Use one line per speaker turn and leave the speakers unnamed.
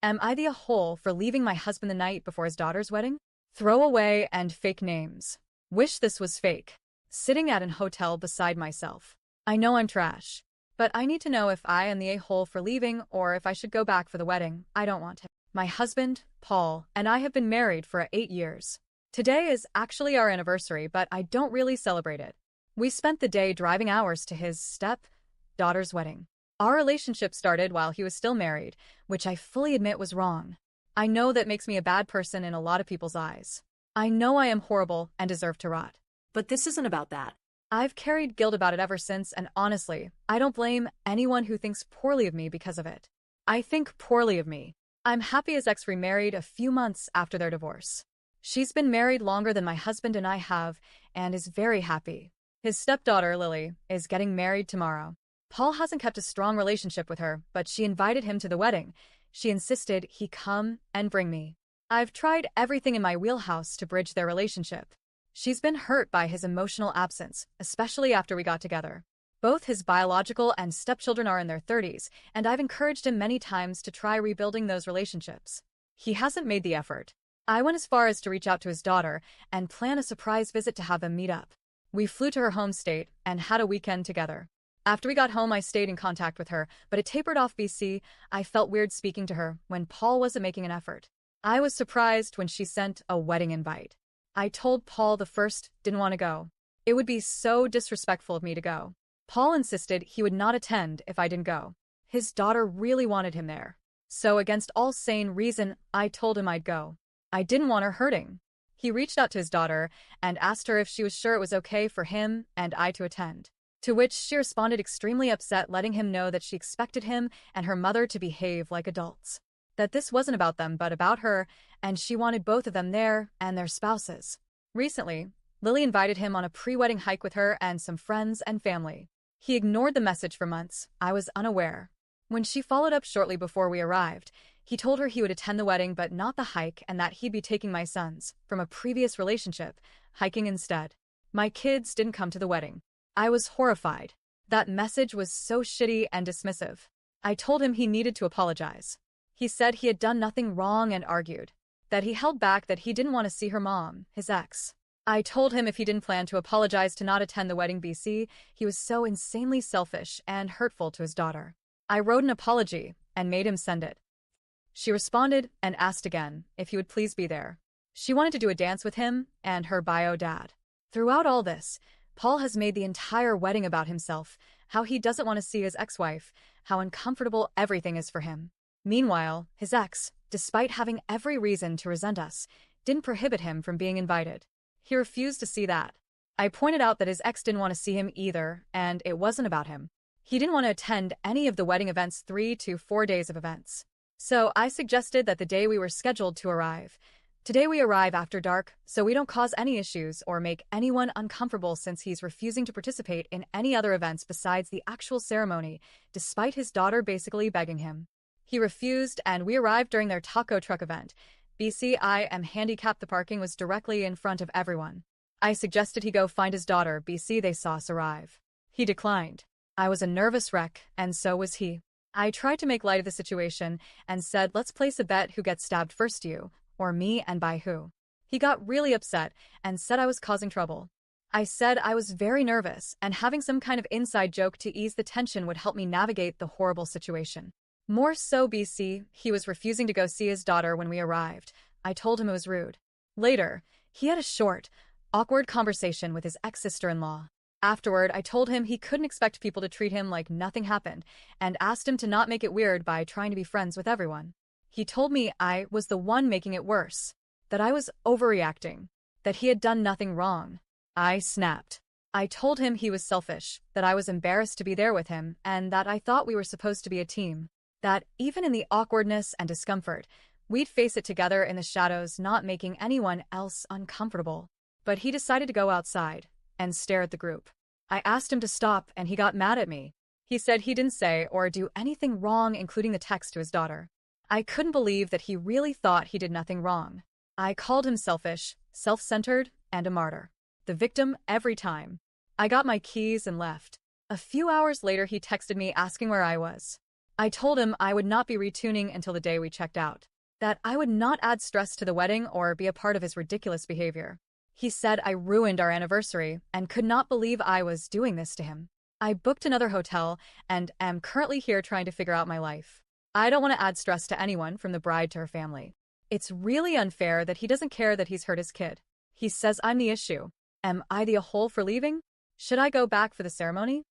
Am I the a-hole for leaving my husband the night before his daughter's wedding? Throwaway and fake names. Wish this was fake. Sitting at an hotel beside myself. I know I'm trash. But I need to know if I am the a-hole for leaving or if I should go back for the wedding. I don't want him. My husband, Paul, and I have been married for 8 years. Today is actually our anniversary, but I don't really celebrate it. We spent the day driving hours to his step-daughter's wedding. Our relationship started while he was still married, which I fully admit was wrong. I know that makes me a bad person in a lot of people's eyes. I know I am horrible and deserve to rot.
But this isn't about that.
I've carried guilt about it ever since, and honestly, I don't blame anyone who thinks poorly of me because of it. I think poorly of me. I'm happy his ex remarried a few months after their divorce. She's been married longer than my husband and I have, and is very happy. His stepdaughter, Lily, is getting married tomorrow. Paul hasn't kept a strong relationship with her, but she invited him to the wedding. She insisted he come and bring me. I've tried everything in my wheelhouse to bridge their relationship. She's been hurt by his emotional absence, especially after we got together. Both his biological and stepchildren are in their 30s, and I've encouraged him many times to try rebuilding those relationships. He hasn't made the effort. I went as far as to reach out to his daughter and plan a surprise visit to have them meet up. We flew to her home state and had a weekend together. After we got home, I stayed in contact with her, but it tapered off. I felt weird speaking to her when Paul wasn't making an effort. I was surprised when she sent a wedding invite. I told Paul the first didn't want to go. It would be so disrespectful of me to go. Paul insisted he would not attend if I didn't go. His daughter really wanted him there. So against all sane reason, I told him I'd go. I didn't want her hurting. He reached out to his daughter and asked her if she was sure it was okay for him and I to attend. To which she responded extremely upset, letting him know that she expected him and her mother to behave like adults. That this wasn't about them but about her, and she wanted both of them there and their spouses. Recently, Lily invited him on a pre-wedding hike with her and some friends and family. He ignored the message for months. I was unaware. When she followed up shortly before we arrived, he told her he would attend the wedding but not the hike, and that he'd be taking my sons, from a previous relationship, hiking instead. My kids didn't come to the wedding. I was horrified. That message was so shitty and dismissive. I told him he needed to apologize. He said he had done nothing wrong and argued that he held back, that he didn't want to see her mom, his ex. I told him if he didn't plan to apologize to not attend the wedding, he was so insanely selfish and hurtful to his daughter. I wrote an apology and made him send it. She responded and asked again if he would please be there. She wanted to do a dance with him and her bio dad. Throughout all this, Paul has made the entire wedding about himself, how he doesn't want to see his ex-wife, how uncomfortable everything is for him. Meanwhile, his ex, despite having every reason to resent us, didn't prohibit him from being invited. He refused to see that. I pointed out that his ex didn't want to see him either, and it wasn't about him. He didn't want to attend any of the wedding events, 3 to 4 days of events. So I suggested that the day we were scheduled to arrive. Today we arrive after dark, so we don't cause any issues or make anyone uncomfortable, since he's refusing to participate in any other events besides the actual ceremony, despite his daughter basically begging him. He refused, and we arrived during their taco truck event. I am handicapped. The parking was directly in front of everyone. I suggested he go find his daughter. They saw us arrive. He declined. I was a nervous wreck, and so was he. I tried to make light of the situation and said, let's place a bet who gets stabbed first, you or me, and by who. He got really upset and said I was causing trouble. I said I was very nervous and having some kind of inside joke to ease the tension would help me navigate the horrible situation. More so, he was refusing to go see his daughter when we arrived. I told him it was rude. Later, he had a short, awkward conversation with his ex-sister-in-law. Afterward, I told him he couldn't expect people to treat him like nothing happened and asked him to not make it weird by trying to be friends with everyone. He told me I was the one making it worse, that I was overreacting, that he had done nothing wrong. I snapped. I told him he was selfish, that I was embarrassed to be there with him, and that I thought we were supposed to be a team. That even in the awkwardness and discomfort, we'd face it together in the shadows, not making anyone else uncomfortable. But he decided to go outside and stare at the group. I asked him to stop, and he got mad at me. He said he didn't say or do anything wrong, including the text to his daughter. I couldn't believe that he really thought he did nothing wrong. I called him selfish, self-centered, and a martyr. The victim every time. I got my keys and left. A few hours later, he texted me asking where I was. I told him I would not be retuning until the day we checked out, that I would not add stress to the wedding or be a part of his ridiculous behavior. He said I ruined our anniversary and could not believe I was doing this to him. I booked another hotel and am currently here trying to figure out my life. I don't want to add stress to anyone from the bride to her family. It's really unfair that he doesn't care that he's hurt his kid. He says I'm the issue. Am I the a-hole for leaving? Should I go back for the ceremony?